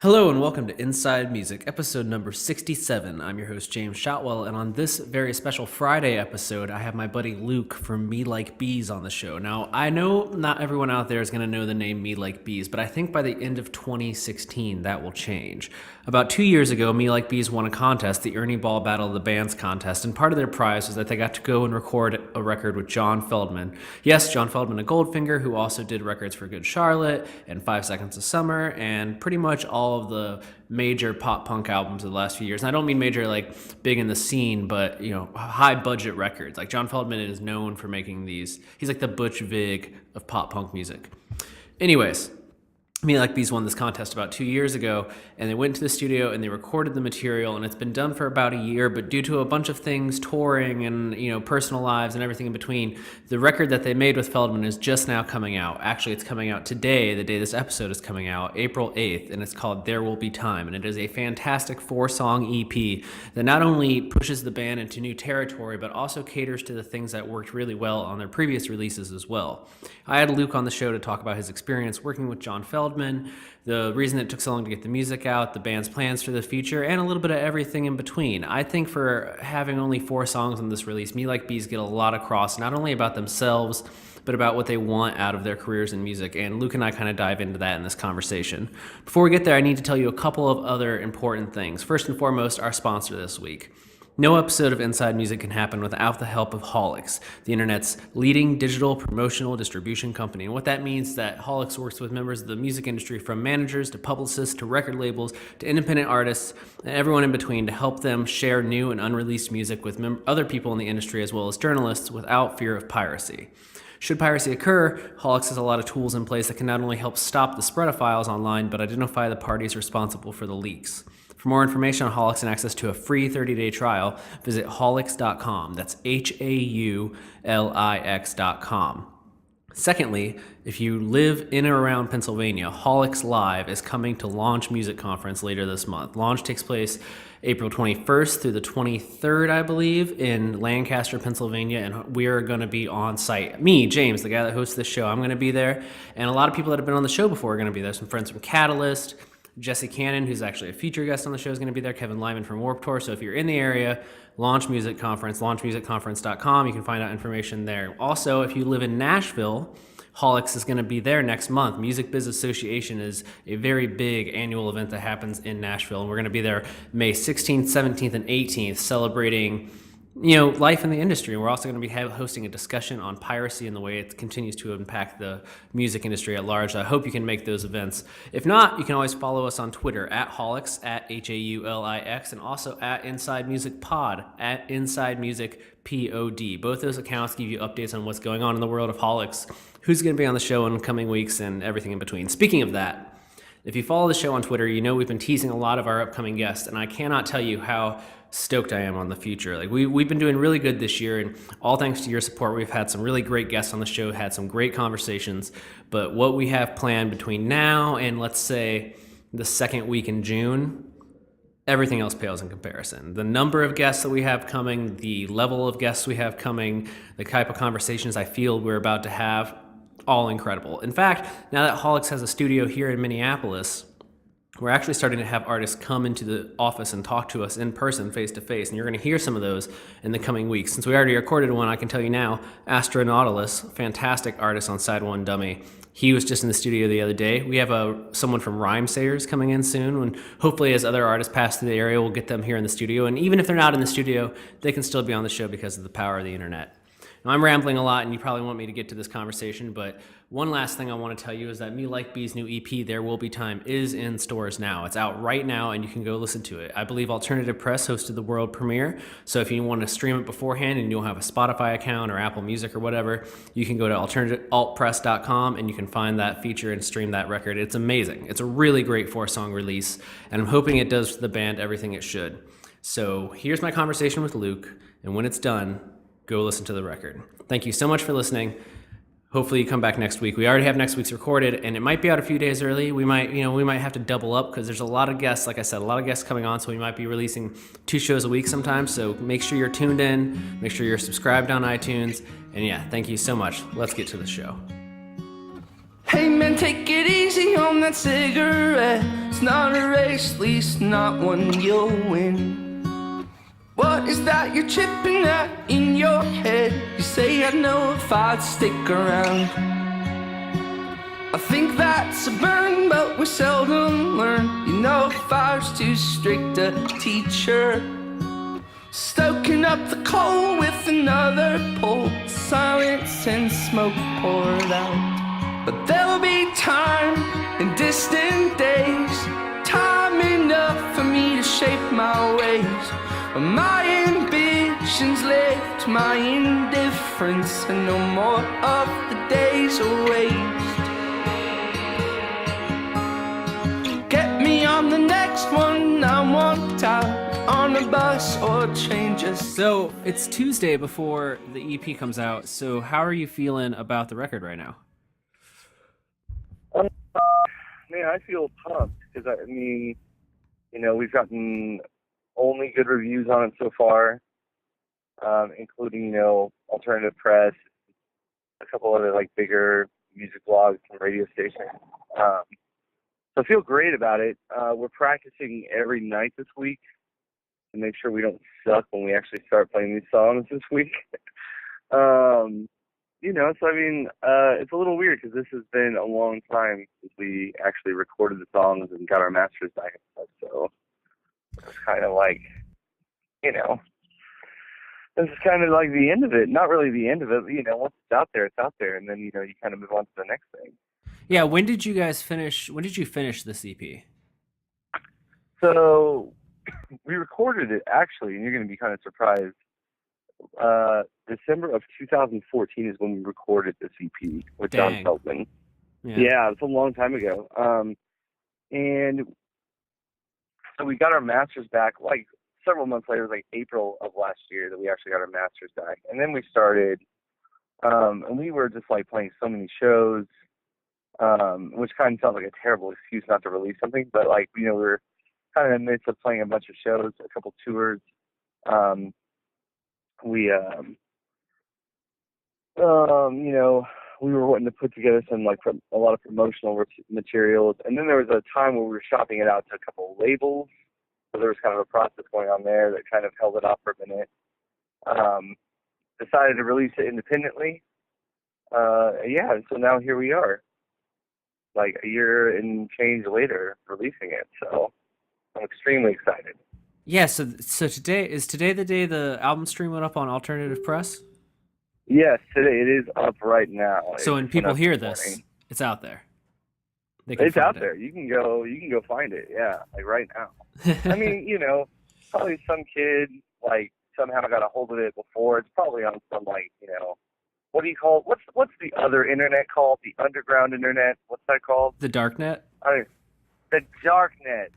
Hello and welcome to Inside Music, episode number 67. I'm your host, James Shotwell, and on this very special Friday episode, I have my buddy Luke from Me Like Bees on the show. Now, I know not everyone out there is going to know the name Me Like Bees, but I think by the end of 2016, that will change. About 2 years ago, Me Like Bees won a contest, the Ernie Ball Battle of the Bands contest, and part of their prize was that they got to go and record a record with John Feldmann. Yes, John Feldmann of Goldfinger, who also did records for Good Charlotte and 5 Seconds of Summer, and pretty much all of the major pop punk albums of the last few years. And I don't mean major like big in the scene, but high budget records. Like John Feldmann is known for making these. He's like the Butch Vig of pop punk music. Anyways, Me Like Bees won this contest about 2 years ago, and they went to the studio and they recorded the material, and it's been done for about a year, but due to a bunch of things, touring and personal lives and everything in between, the record that they made with Feldmann is just now coming out. Actually, it's coming out today, the day this episode is coming out, April 8th, and it's called There Will Be Time, and it is a fantastic 4-song EP that not only pushes the band into new territory, but also caters to the things that worked really well on their previous releases as well. I had Luke on the show to talk about his experience working with John Feldmann, the reason it took so long to get the music out, the band's plans for the future, and a little bit of everything in between. I think for having only 4 songs on this release, Me Like Bees get a lot across, not only about themselves, but about what they want out of their careers in music, and Luke and I kind of dive into that in this conversation. Before we get there, I need to tell you a couple of other important things. First and foremost, our sponsor this week. No episode of Inside Music can happen without the help of Holix, the internet's leading digital promotional distribution company. And what that means is that Holix works with members of the music industry, from managers to publicists to record labels to independent artists and everyone in between, to help them share new and unreleased music with other people in the industry as well as journalists without fear of piracy. Should piracy occur, Holix has a lot of tools in place that can not only help stop the spread of files online, but identify the parties responsible for the leaks. For more information on Holix and access to a free 30-day trial, visit Holix.com. That's Haulix.com. Secondly, if you live in or around Pennsylvania, Holix Live is coming to Launch Music Conference later this month. Launch takes place April 21st through the 23rd, I believe, in Lancaster, Pennsylvania, and we are going to be on site. Me, James, the guy that hosts this show, I'm going to be there, and a lot of people that have been on the show before are going to be there. Some friends from Catalyst, Jesse Cannon, who's actually a featured guest on the show, is going to be there. Kevin Lyman from Warped Tour. So if you're in the area, Launch Music Conference, launchmusicconference.com. You can find out information there. Also, if you live in Nashville, Holix is going to be there next month. Music Biz Association is a very big annual event that happens in Nashville, and we're going to be there May 16th, 17th, and 18th, celebrating life in the industry. We're also going to be hosting a discussion on piracy and the way it continues to impact the music industry at large. I hope you can make those events. If not, you can always follow us on Twitter at Holix, at Haulix, and also at Inside Music Pod, at Inside Music POD. Both those accounts give you updates on what's going on in the world of Holix, who's going to be on the show in the coming weeks, and everything in between. Speaking of that, if you follow the show on Twitter, you know we've been teasing a lot of our upcoming guests, and I cannot tell you how stoked I am on the future. Like we've been doing really good this year, and all thanks to your support, we've had some really great guests on the show, had some great conversations. But what we have planned between now and, let's say, the second week in June, everything else pales in comparison. The number of guests that we have coming, the level of guests we have coming, the type of conversations I feel we're about to have, all incredible. In fact, now that Holix has a studio here in Minneapolis, we're actually starting to have artists come into the office and talk to us in person, face to face, and you're going to hear some of those in the coming weeks. Since we already recorded one, I can tell you now, Astronautilus, fantastic artist on Side One Dummy. He was just in the studio the other day. We have someone from Rhymesayers coming in soon, and hopefully as other artists pass through the area, we'll get them here in the studio. And even if they're not in the studio, they can still be on the show because of the power of the internet. Now, I'm rambling a lot, and you probably want me to get to this conversation, but one last thing I want to tell you is that Me Like Bees' new EP, There Will Be Time, is in stores now. It's out right now, and you can go listen to it. I believe Alternative Press hosted the world premiere, so if you want to stream it beforehand and you don't have a Spotify account or Apple Music or whatever, you can go to altpress.com and you can find that feature and stream that record. It's amazing. It's a really great 4-song release, and I'm hoping it does for the band everything it should. So here's my conversation with Luke, and when it's done, go listen to the record. Thank you so much for listening. Hopefully you come back next week. We already have next week's recorded, and it might be out a few days early. We might have to double up because there's a lot of guests, like I said, a lot of guests coming on, so we might be releasing 2 shows a week sometimes. So make sure you're tuned in, make sure you're subscribed on iTunes, and yeah, thank you so much. Let's get to the show. Hey, man, take it easy on that cigarette. It's not a race, at least not one you'll win. What is that you're chipping at in your head? You say I'd know if I'd stick around. I think that's a burn, but we seldom learn. You know, if I was too strict a teacher, stoking up the coal with another pull, silence and smoke poured out. But there'll be time in distant days, time enough for me to shape my ways. When my ambitions lift my indifference, and no more of the days are waste. Get me on the next one, I want out. On a bus or change us. So it's Tuesday before the EP comes out. So how are you feeling about the record right now? Man, I feel pumped because I mean, you know, we've gotten only good reviews on it so far, including, you know, Alternative Press, a couple other like bigger music blogs and radio stations. So I feel great about it. We're practicing every night this week to make sure we don't suck when we actually start playing these songs this week. You know, so I mean, it's a little weird because this has been a long time since we actually recorded the songs and got our masters back and stuff. So it's kind of like, you know, this is kind of like the end of it. Not really the end of it, but, you know, once it's out there, and then, you know, you kind of move on to the next thing. Yeah, when did you finish this EP? So we recorded it, actually, and you're going to be kind of surprised. December of 2014 is when we recorded this EP with John Feldmann. Yeah, it's a long time ago. And so we got our masters back like several months later, like April of last year, that we actually got our masters back. And then we started, and we were just like playing so many shows, which kind of sounds like a terrible excuse not to release something, but like, you know, we were kind of in the midst of playing a bunch of shows, a couple tours. You know, we were wanting to put together some like a lot of promotional materials, and then there was a time where we were shopping it out to a couple of labels. So there was kind of a process going on there that kind of held it off for a minute. Decided to release it independently. Yeah, so now here we are, like a year and change later, releasing it. So I'm extremely excited. Yeah, so today the day the album stream went up on Alternative Press? Yes, today it is up right now. So when people hear this, it's out there. It's out there. You can go find it. Yeah, like right now. I mean, you know, probably some kid like somehow got a hold of it before. It's probably on some like, you know, what do you call it? What's the other internet called? The underground internet? What's that called? The darknet? The darknet.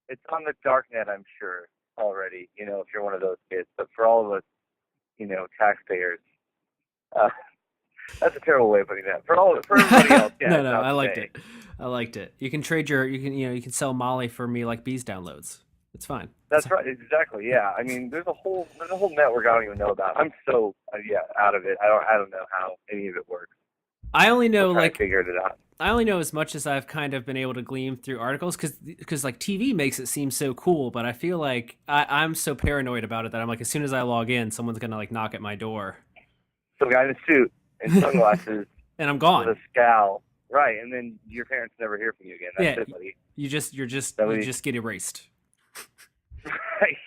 It's on the darknet, I'm sure, already, you know, if you're one of those kids. But for all of us, you know, taxpayers, that's a terrible way of putting that. For everybody else, yeah. No, I liked it. You can trade you can sell Molly for me like bees downloads. It's fine. That's right, exactly. Yeah, I mean, there's a whole network I don't even know about. I'm so out of it. I don't know how any of it works. I only know I figured it out. I only know as much as I've kind of been able to glean through articles because like TV makes it seem so cool, but I feel like I'm so paranoid about it that I'm like, as soon as I log in, someone's gonna like knock at my door. Some guy in a suit and sunglasses and I'm gone with a scowl, right? And then your parents never hear from you again. That's it, buddy. You just get erased.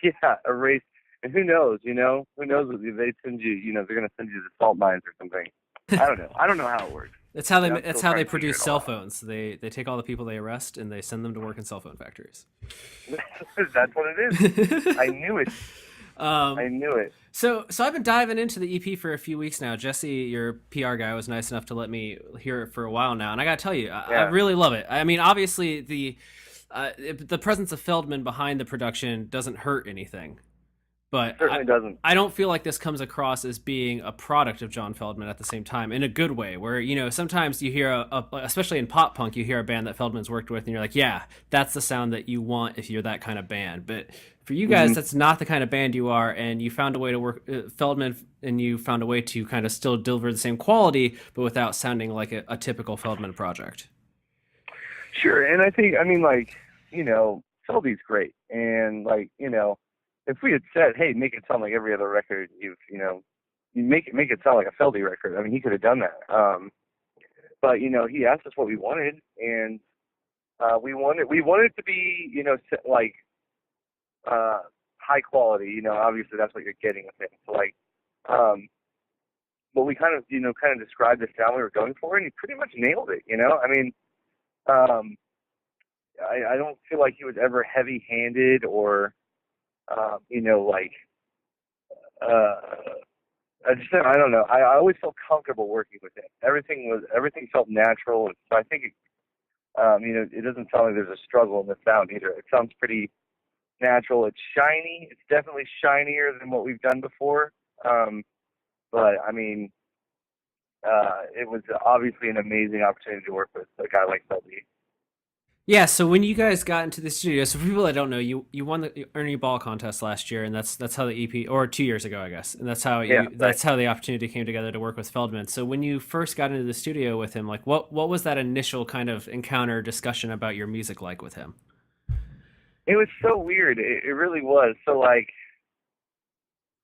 Yeah, erased. And who knows? You know, who knows what they send you? You know, they're gonna send you to salt mines or something. I don't know how it works. That's how they produce cell phones. They take all the people they arrest and they send them to work in cell phone factories. That's what it is. I knew it. I knew it. So I've been diving into the EP for a few weeks now. Jesse, your PR guy, was nice enough to let me hear it for a while now, and I gotta tell you, I really love it. I mean, obviously the presence of Feldmann behind the production doesn't hurt anything. But it certainly doesn't. I don't feel like this comes across as being a product of John Feldmann at the same time, in a good way, where, you know, sometimes you hear, especially in pop punk, you hear a band that Feldmann's worked with, and you're like, yeah, that's the sound that you want if you're that kind of band. But for you guys, that's not the kind of band you are, and you found a way to work Feldman, and you found a way to kind of still deliver the same quality, but without sounding like a typical Feldman project. Sure, and I think, I mean, like, you know, Feldy's great, and like, you know, if we had said, hey, make it sound like every other record you make it sound like a Feldy record, I mean, he could have done that. But you know, he asked us what we wanted, and we wanted it to be, you know, like high quality. You know, obviously that's what you're getting with him. So like, but we kind of described the sound we were going for, and he pretty much nailed it. You know, I mean, I don't feel like he was ever heavy-handed or, you know, like, I don't know. I always felt comfortable working with him. Everything felt natural. So I think, you know, it doesn't sound like there's a struggle in the sound either. It sounds pretty natural. It's shiny. It's definitely shinier than what we've done before. But I mean, it was obviously an amazing opportunity to work with a guy like Feldy. Yeah, so when you guys got into the studio, so for people that don't know, you won the Ernie Ball contest last year, and that's how the EP, or 2 years ago, I guess, and that's how that's how the opportunity came together to work with Feldman. So when you first got into the studio with him, like what was that initial kind of encounter discussion about your music like with him? It was so weird. It really was. So like,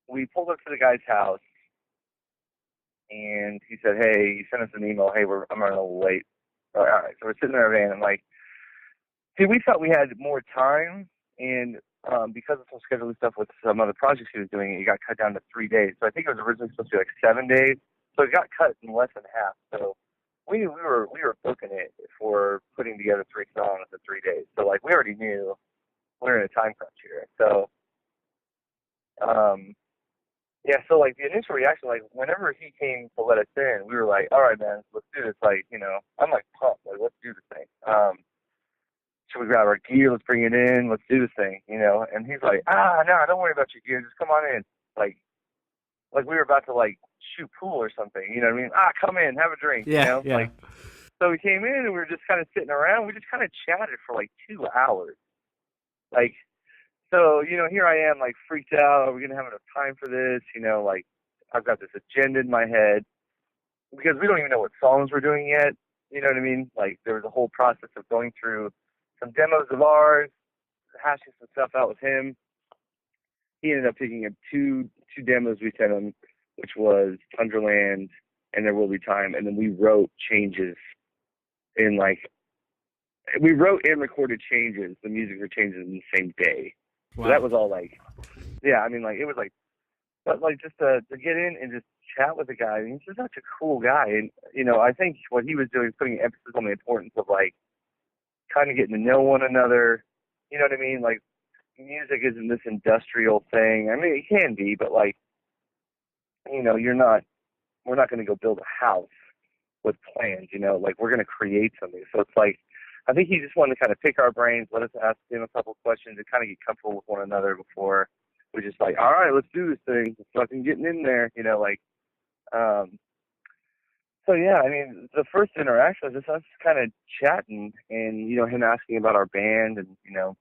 we pulled up to the guy's house, and he said, "Hey," he sent us an email. "Hey, I'm running a little late." All right, so we're sitting in our van, and like, see, we thought we had more time, and because of some scheduling stuff with some other projects he was doing, it got cut down to 3 days. So I think it was originally supposed to be like 7 days. So it got cut in less than half. So we knew we were booking it for putting together 3 songs in 3 days. So like, we already knew we were in a time crunch here. So yeah, so like the initial reaction, like whenever he came to let us in, we were like, all right, man, let's do this. Like, you know, I'm like pumped. Like, let's do this thing. Should we grab our gear? Let's bring it in. Let's do this thing, you know? And he's like, no, don't worry about your gear. Just come on in. Like we were about to like shoot pool or something, you know what I mean? Come in, have a drink, yeah, you know? Yeah. Like, so we came in and we were just kind of sitting around. We just kind of chatted for like 2 hours. Like, so, you know, here I am, like, freaked out. Are we going to have enough time for this? You know, like, I've got this agenda in my head because we don't even know what songs we're doing yet. You know what I mean? Like, there was a whole process of going through some demos of ours, hashing some stuff out with him. He ended up picking up two demos we sent him, which was Thunderland and There Will Be Time. And then we wrote changes we wrote and recorded changes, the music for changes in the same day. Wow. So that was all like, yeah, I mean, like, it was like, but like just to get in and just chat with the guy. I mean, he's just such a cool guy. And, you know, I think what he was doing is putting emphasis on the importance of like kind of getting to know one another. You know what I mean? Like, music isn't this industrial thing. I mean, it can be, but like, you know, we're not going to go build a house with plans, you know, like we're going to create something. So it's like, I think he just wanted to kind of pick our brains, let us ask him a couple questions, and kind of get comfortable with one another before we just like, all right, let's do this thing. It's fucking getting in there, you know, like, so yeah, I mean, the first interaction was just us kind of chatting and, you know, him asking about our band and, you know,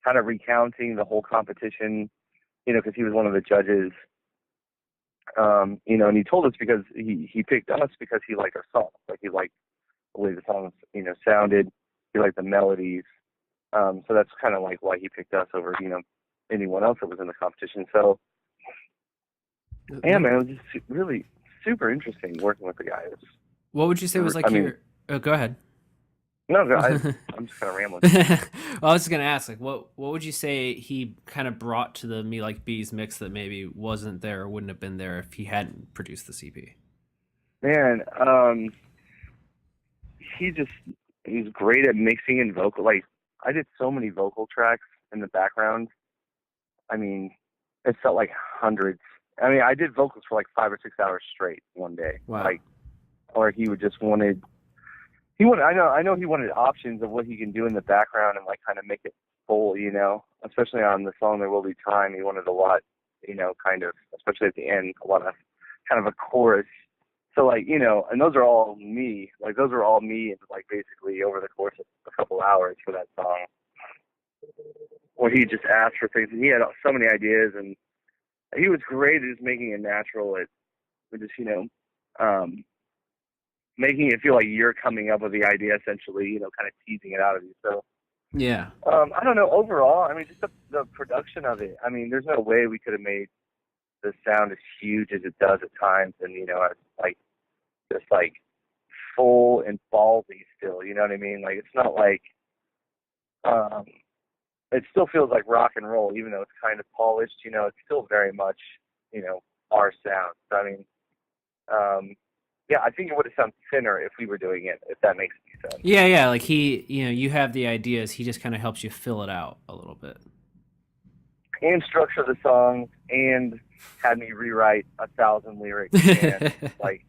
kind of recounting the whole competition, you know, because he was one of the judges, you know, and he told us because he picked us because he liked our songs. Like, he liked the way the songs, you know, sounded. He liked the melodies. So that's kind of like why he picked us over, you know, anyone else that was in the competition. So, yeah, man, it was just really super interesting working with the guys. What would you say was like go ahead. No, I'm just kind of rambling. Well, I was just going to ask, like, what would you say he kind of brought to the Me Like Bees mix that maybe wasn't there or wouldn't have been there if he hadn't produced the CP? Man, he's great at mixing and vocal. Like, I did so many vocal tracks in the background. I mean, it felt like hundreds. I mean, I did vocals for like 5 or 6 hours straight one day. Wow. Like, or he would just I know he wanted options of what he can do in the background and like kind of make it full, you know, especially on the song There Will Be Time. He wanted a lot, you know, kind of, especially at the end, a lot of kind of a chorus. So like, you know, and those are all me, like basically over the course of a couple hours for that song. where he just asked for things, and he had so many ideas, and he was great at just making it natural, at just, you know, making it feel like you're coming up with the idea, essentially, you know, kind of teasing it out of you. So, yeah. I don't know, overall, I mean, just the production of it, I mean, there's no way we could have made the sound as huge as it does at times, and, you know, like, just like full and ballsy still, you know what I mean? Like, it's not like, it still feels like rock and roll, even though it's kind of polished, you know, it's still very much, you know, our sound. So, I mean, yeah, I think it would have sounded thinner if we were doing it, if that makes any sense. Yeah, like you know, you have the ideas, he just kind of helps you fill it out a little bit. And structure the songs, and had me rewrite 1,000 lyrics, and, like,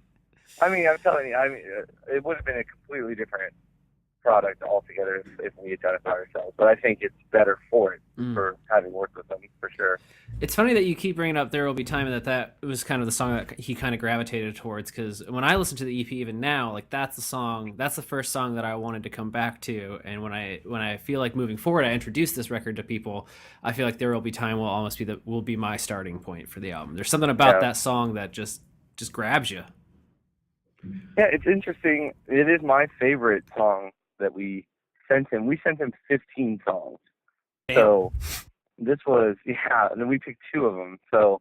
I mean, I'm telling you, I mean, it would have been a completely different product altogether if we had done it by ourselves. But I think it's better for it, for having worked with them, for sure. It's funny that you keep bringing up There Will Be Time, and that was kind of the song that he kind of gravitated towards, because when I listen to the EP even now, like, that's the first song that I wanted to come back to. And when I feel like moving forward, I introduce this record to people, I feel like There Will Be Time will almost be my starting point for the album. There's something about that song that just grabs you. Yeah, it's interesting. It is my favorite song that we sent him. We sent him 15 songs. Damn. So this was, and then we picked 2 of them. So,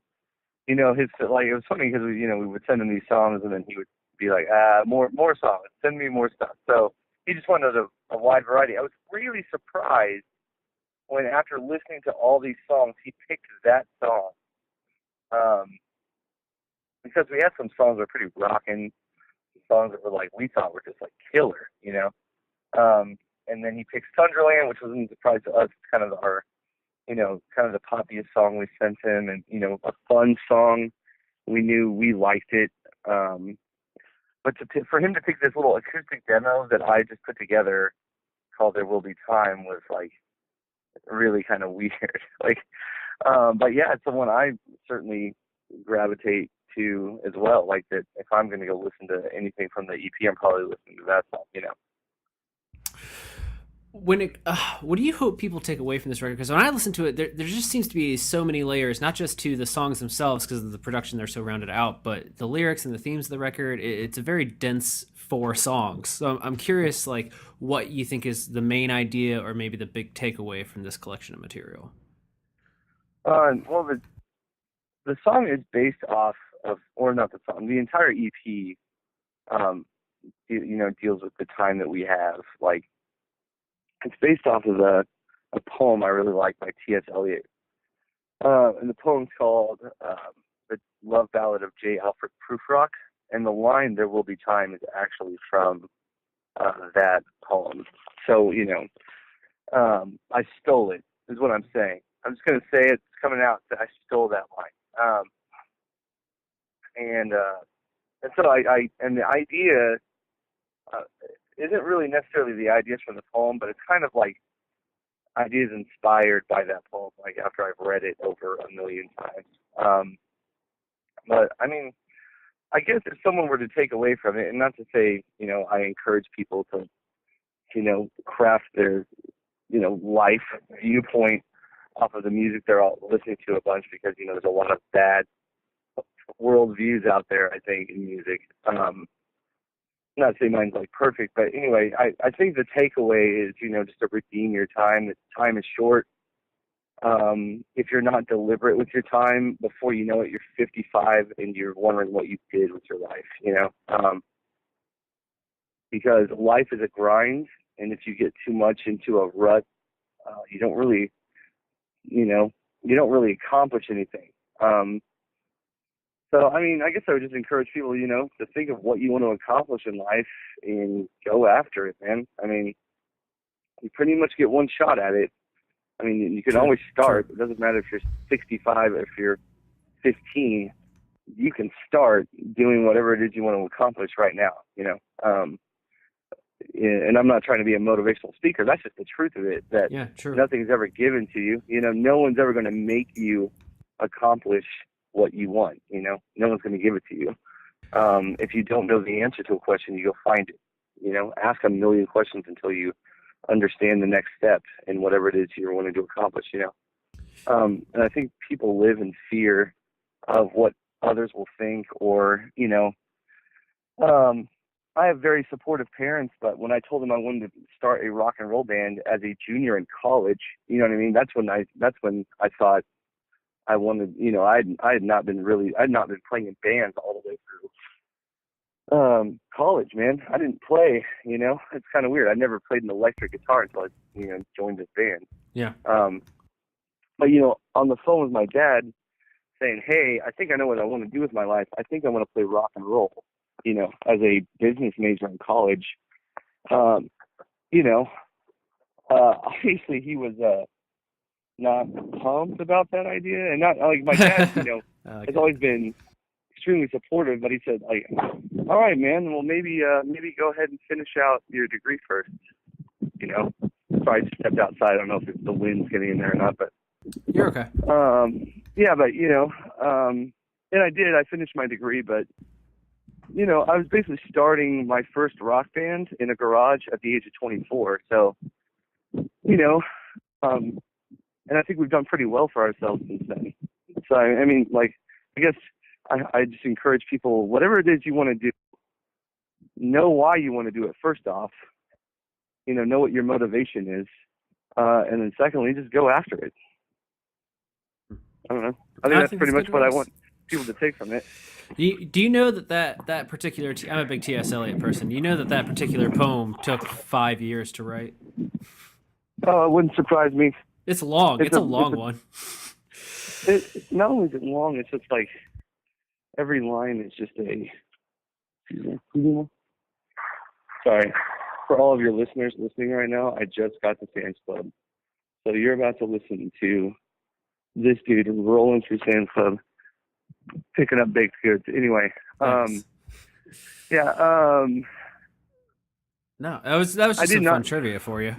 you know, it was funny because we would send him these songs, and then he would be like, more songs, send me more stuff. So he just wanted a wide variety. I was really surprised when, after listening to all these songs, he picked that song. Because we had some songs that were pretty rocking, songs that were like, we thought were just like killer, you know. And then he picks Tundraland, which wasn't a surprise to us. It's kind of our, you know, kind of the poppiest song we sent him, and, you know, a fun song. We knew we liked it. But for him to pick this little acoustic demo that I just put together called There Will Be Time was, like, really kind of weird. Like, but yeah, it's the one I certainly gravitate to as well. Like, that if I'm going to go listen to anything from the EP, I'm probably listening to that song, you know. What do you hope people take away from this record? Because when I listen to it, there just seems to be so many layers, not just to the songs themselves because of the production, they're so rounded out, but the lyrics and the themes of the record. It's a very dense 4 songs. So I'm curious, like, what you think is the main idea or maybe the big takeaway from this collection of material. Well, the song is based off of, or not the song, the entire EP, you know, deals with the time that we have. Like, it's based off of a poem I really like by T.S. Eliot. And the poem's called The Love Ballad of J. Alfred Prufrock. And the line, There Will Be Time, is actually from that poem. So, you know, I stole it, is what I'm saying. I'm just going to say it's coming out that I stole that line. And so and the idea isn't really necessarily the ideas from the poem, but it's kind of like ideas inspired by that poem, like after I've read it over 1 million times. But I mean, I guess if someone were to take away from it, and not to say, you know, I encourage people to, you know, craft their, you know, life viewpoint off of the music they're all listening to a bunch, because, you know, there's a lot of bad world views out there, I think, in music. Not to say mine's like perfect, but anyway, I think the takeaway is, you know, just to redeem your time. That time is short. If you're not deliberate with your time, before you know it, you're 55 and you're wondering what you did with your life, you know? Because life is a grind, and if you get too much into a rut, you don't really, you know, you don't really accomplish anything. So, I mean, I guess I would just encourage people, you know, to think of what you want to accomplish in life and go after it, man. I mean, you pretty much get one shot at it. I mean, you can always start. It doesn't matter if you're 65 or if you're 15. You can start doing whatever it is you want to accomplish right now, you know. And I'm not trying to be a motivational speaker. That's just the truth of it, that nothing's ever given to you. You know, no one's ever going to make you accomplish what you want, you know. No one's going to give it to you. If you don't know the answer to a question, you go find it. You know, ask 1 million questions until you understand the next step in whatever it is you're wanting to accomplish, you know. And I think people live in fear of what others will think, or, you know, I have very supportive parents, but when I told them I wanted to start a rock and roll band as a junior in college, you know what I mean? That's when I thought I wanted, you know, I had not been playing in bands all the way through college, man. I didn't play, you know. It's kind of weird. I never played an electric guitar until I, you know, joined this band. Yeah. But, you know, on the phone with my dad saying, hey, I think I know what I want to do with my life. I think I want to play rock and roll, you know, as a business major in college. You know, obviously he was not pumped about that idea. And not, like, my dad, you know, has always been extremely supportive, but he said, like, all right, man, well, maybe go ahead and finish out your degree first, you know. Sorry, I just stepped outside. I don't know if the wind's getting in there or not, but you're okay. Yeah, but, you know, and I did. I finished my degree, but, you know, I was basically starting my first rock band in a garage at the age of 24. So, you know, and I think we've done pretty well for ourselves since then. So, I mean, like, I guess I just encourage people, whatever it is you want to do, know why you want to do it first off. You know what your motivation is. And then secondly, just go after it. I don't know. I think that's pretty much what I want people to take from it. Do you know that particular I'm a big T.S. Eliot person. You know that particular poem took 5 years to write? Oh, it wouldn't surprise me. It's long. It's a long one. Not only is it long, it's just like every line is just a... Sorry. For all of your listeners listening right now, I just got to Sam's Club. So you're about to listen to this dude rolling through Sam's Club, picking up baked goods. Anyway, yeah. No, that was just some fun trivia for you.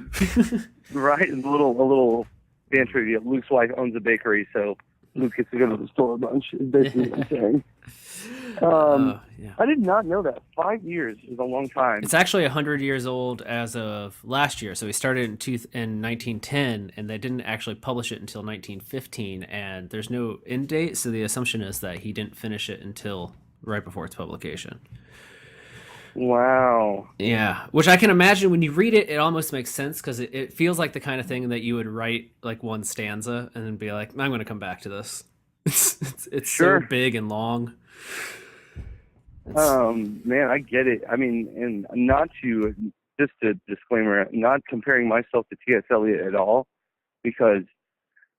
Right, a little band trivia. Luke's wife owns a bakery, so Luke gets to go to the store a bunch. Is basically what I'm saying. Yeah. I did not know that. 5 years is a long time. It's actually 100 years old as of last year. So he started in 1910, and they didn't actually publish it until 1915. And there's no end date, so the assumption is that he didn't finish it until right before its publication. Wow. Yeah, which I can imagine when you read it, it almost makes sense because it feels like the kind of thing that you would write like one stanza and then be like, I'm going to come back to this. It's sure. So big and long. Man, I get it. I mean, and just a disclaimer, not comparing myself to T.S. Eliot at all, because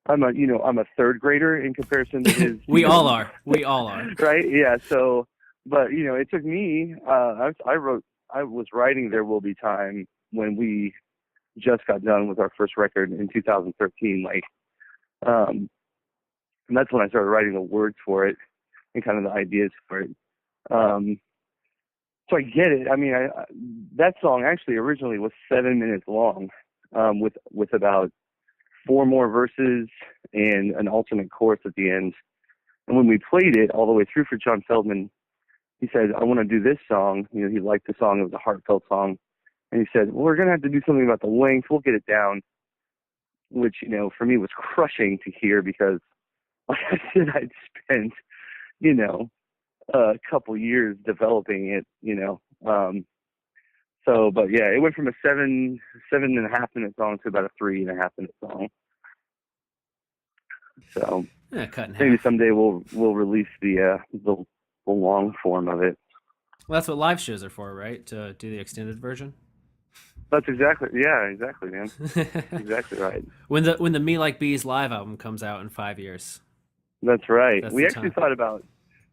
I'm a third grader in comparison to his. We all are. Right? Yeah. So, but it took me. I was writing "There Will Be Time" when we just got done with our first record in 2013. And that's when I started writing the words for it and kind of the ideas for it. So I get it. I mean, that song actually originally was 7 minutes long, with about 4 more verses and an alternate chorus at the end. And when we played it all the way through for John Feldmann, he said, I want to do this song. He liked the song. It was a heartfelt song. And he said, well, we're going to have to do something about the length. We'll get it down, which, for me was crushing to hear because, like I said, I'd spent, a couple years developing it, So, but yeah, it went from a 7.5 minute song to about a 3.5 minute song. So yeah, cut in half. Maybe someday we'll release the long form of it. Well, that's what live shows are for, right? To do the extended version. That's exactly, man. Exactly right. When the Me Like Bees live album comes out in 5 years. That's right. We actually thought about,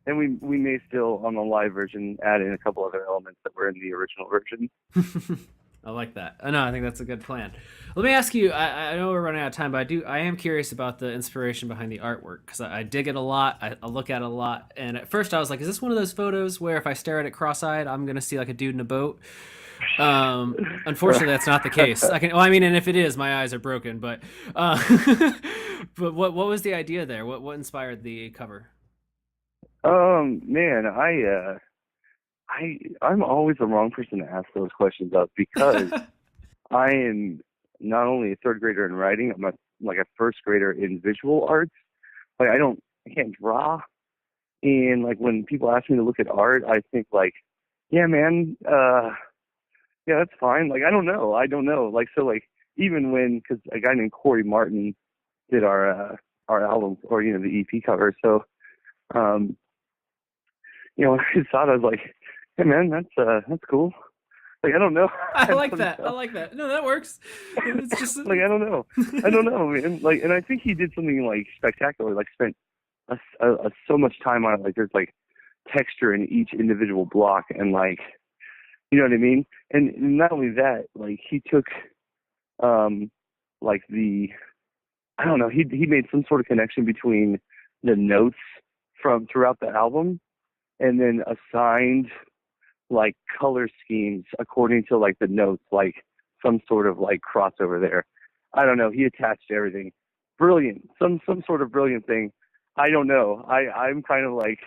and we may still on the live version add in a couple other elements that were in the original version. I like that. I think that's a good plan. Let me ask you, I know we're running out of time, but I am curious about the inspiration behind the artwork because I dig it a lot. I look at it a lot. And at first I was like, is this one of those photos where if I stare at it cross-eyed, I'm going to see like a dude in a boat? Unfortunately, that's not the case. And if it is, my eyes are broken. But but what was the idea there? What inspired the cover? Man, I'm always the wrong person to ask those questions of because I am not only a third grader in writing, I'm like a first grader in visual arts. Like I can't draw. And like when people ask me to look at art, I think like, yeah, man, yeah, that's fine. Like, I don't know. Like, so like, even when, cause a guy named Corey Martin did our album or, you know, the EP cover. So, you know, I saw it, I was like, hey man, that's cool. Like, I don't know. I like that. I like that. No, that works. It's just like, I don't know, man. Like, and I think he did something like spectacular, like spent so much time on it. Like, there's like texture in each individual block, and like, you know what I mean? And not only that, like he took, like I don't know, he made some sort of connection between the notes from throughout the album, and then assigned like color schemes according to like the notes, like some sort of like crossover there. I don't know. He attached everything. Brilliant. Some sort of brilliant thing. I don't know. I'm kind of like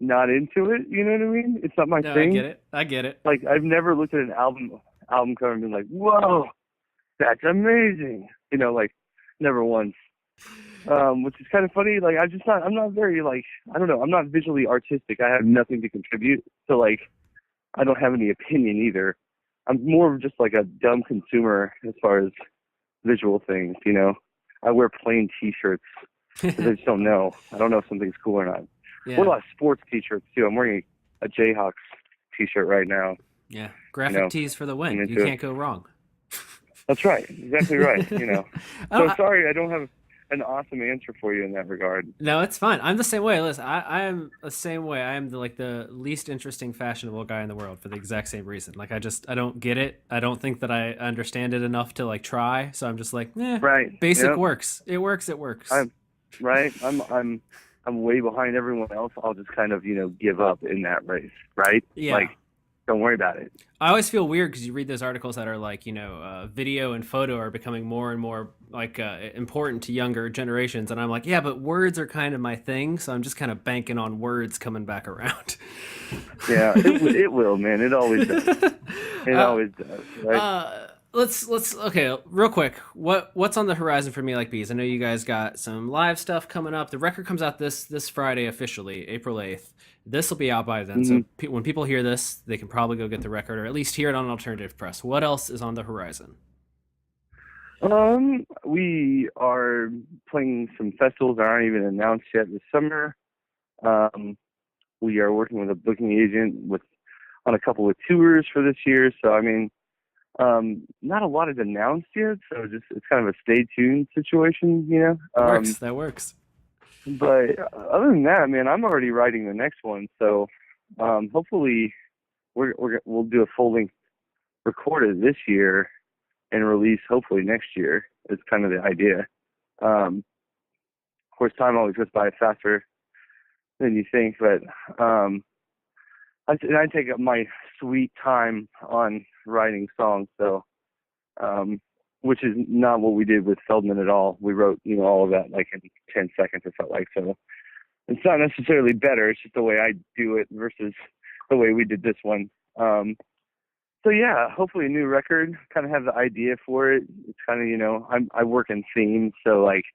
not into it. You know what I mean? It's not my thing. I get it. Like I've never looked at an album cover and been like, whoa, that's amazing. You know, like never once. Which is kind of funny. Like I'm not very like, I don't know. I'm not visually artistic. I have nothing to contribute. So like, I don't have any opinion either. I'm more of just like a dumb consumer as far as visual things. You know, I wear plain T-shirts. I just don't know. I don't know if something's cool or not. Yeah. What about sports T-shirts too? I'm wearing a Jayhawks T-shirt right now. Yeah, graphic tees for the win. You can't go wrong. That's right. Exactly right. You know. So sorry, I don't have an awesome answer for you in that regard. No, it's fine. I'm the same way. Listen, I am the same way. I am the least interesting fashionable guy in the world for the exact same reason. Like I don't get it. I don't think that I understand it enough to like try. So I'm just like, right. Basic works. It works. I'm way behind everyone else. I'll just kind of, you know, give up in that race, right? Yeah. Like, don't worry about it. I always feel weird because you read those articles that are like, you know, video and photo are becoming more and more like important to younger generations. And I'm like, yeah, but words are kind of my thing. So I'm just kind of banking on words coming back around. Yeah, it will, man. It always does. It always does. Right? Let's okay, real quick. What's on the horizon for Me Like Bees? I know you guys got some live stuff coming up. The record comes out this Friday officially, April 8th. This will be out by then. Mm-hmm. So when people hear this, they can probably go get the record or at least hear it on Alternative Press. What else is on the horizon? We are playing some festivals that aren't even announced yet this summer. We are working with a booking agent on a couple of tours for this year. So I mean, not a lot is announced yet, so it's kind of a stay tuned situation, you know. That works. But other than that, man, I'm already writing the next one, so hopefully we'll do a full length recorded this year and release hopefully next year. Is kind of the idea. Of course, time always goes by faster than you think, but I take up my sweet time on writing songs, so which is not what we did with Feldman at all. We wrote, you know, all of that like in 10 seconds, it felt like. So it's not necessarily better. It's just the way I do it versus the way we did this one. So yeah, hopefully a new record. Kind of have the idea for it. It's kind of, you know, I work in themes, so like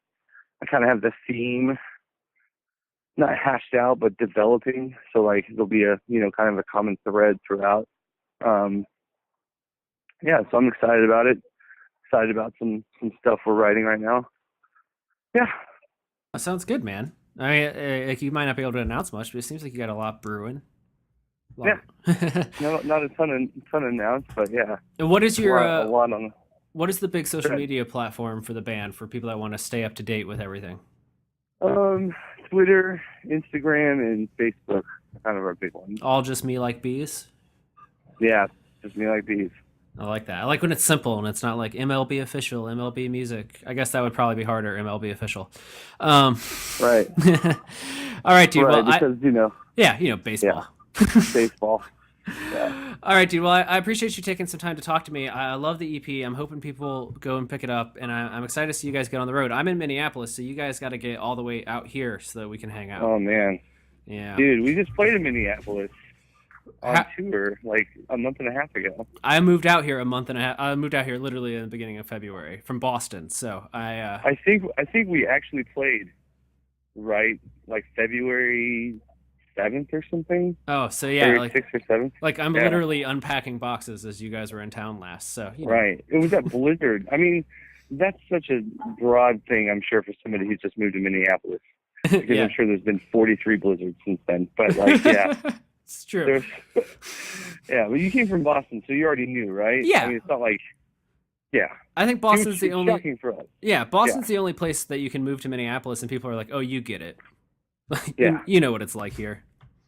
I kind of have the theme not hashed out, but developing. So like there'll be a, you know, kind of a common thread throughout. Yeah, so I'm excited about it. Excited about some stuff we're writing right now. Yeah. That sounds good, man. I mean, like you might not be able to announce much, but it seems like you got a lot brewing. Yeah. No, not a ton announced, but yeah. And what is your a lot on? What is the big social media platform for the band for people that want to stay up to date with everything? Twitter, Instagram, and Facebook are kind of our big ones. All just Me Like Bees? Yeah, just Me Like Bees. I like that. I like when it's simple and it's not like MLB Official, MLB Music. I guess that would probably be harder, MLB Official. Right. All right, dude. Right, well, because, you know. Yeah, you know, baseball. Yeah. Baseball. Yeah. All right, dude. Well, I appreciate you taking some time to talk to me. I love the EP. I'm hoping people go and pick it up, and I'm excited to see you guys get on the road. I'm in Minneapolis, so you guys got to get all the way out here so that we can hang out. Oh, man. Yeah. Dude, we just played in Minneapolis. on tour like a month and a half ago. I moved out here a month and a half. I moved out here literally in the beginning of February from Boston. So I think we actually played right like February 7th or something. Oh, so yeah, like 6th or 7th. Like I'm literally unpacking boxes as you guys were in town last. So Right, it was that blizzard. I mean, that's such a broad thing, I'm sure, for somebody who's just moved to Minneapolis. Because I'm sure there's been 43 blizzards since then. But like, yeah. It's true. Yeah, well, you came from Boston, so you already knew, right? Yeah. I mean, it's not like, yeah. I think Boston's the only. Shocking for us. Yeah, Boston's the only place that you can move to Minneapolis, and people are like, "Oh, you get it." Like, yeah. You know what it's like here.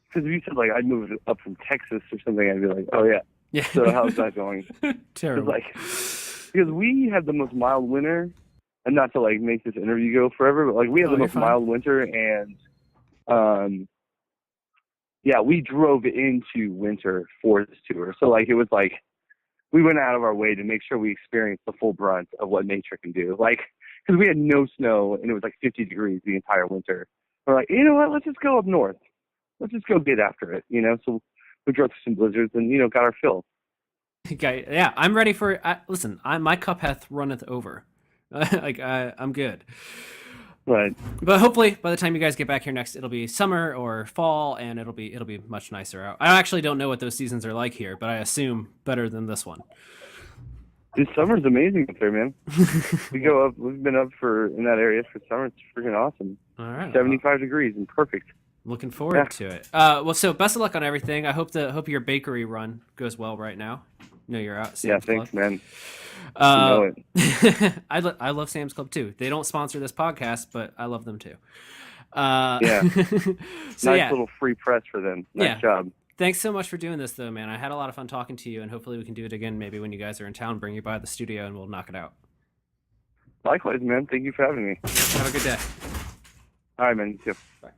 Because if you said like I'd moved up from Texas or something, I'd be like, "Oh yeah." Yeah. So how's that going? Terrible. Because we had the most mild winter, and not to like make this interview go forever, but like we had the most mild winter, and yeah, we drove into winter for this tour. So like it was like we went out of our way to make sure we experienced the full brunt of what nature can do. Like because we had no snow and it was like 50 degrees the entire winter. We're like, you know what? Let's just go up north. Let's just go get after it. You know, so we drove through some blizzards and got our fill. Okay, yeah, I'm ready for. Listen, my cup hath runneth over. Like I'm good. Right. But hopefully, by the time you guys get back here next, it'll be summer or fall, and it'll be much nicer out. I actually don't know what those seasons are like here, but I assume better than this one. This summer's amazing up there, man. We go up. We've been up in that area for summer. It's freaking awesome. All right. 75 degrees and perfect. Looking forward to it. Well, so best of luck on everything. I hope your bakery run goes well right now. You're out. Sam's Club. Thanks, man. I love Sam's Club too. They don't sponsor this podcast, but I love them too. Yeah. So nice little free press for them. Nice job. Thanks so much for doing this, though, man. I had a lot of fun talking to you, and hopefully we can do it again maybe when you guys are in town. Bring you by the studio, and we'll knock it out. Likewise, man. Thank you for having me. Have a good day. All right, man. You too. Bye.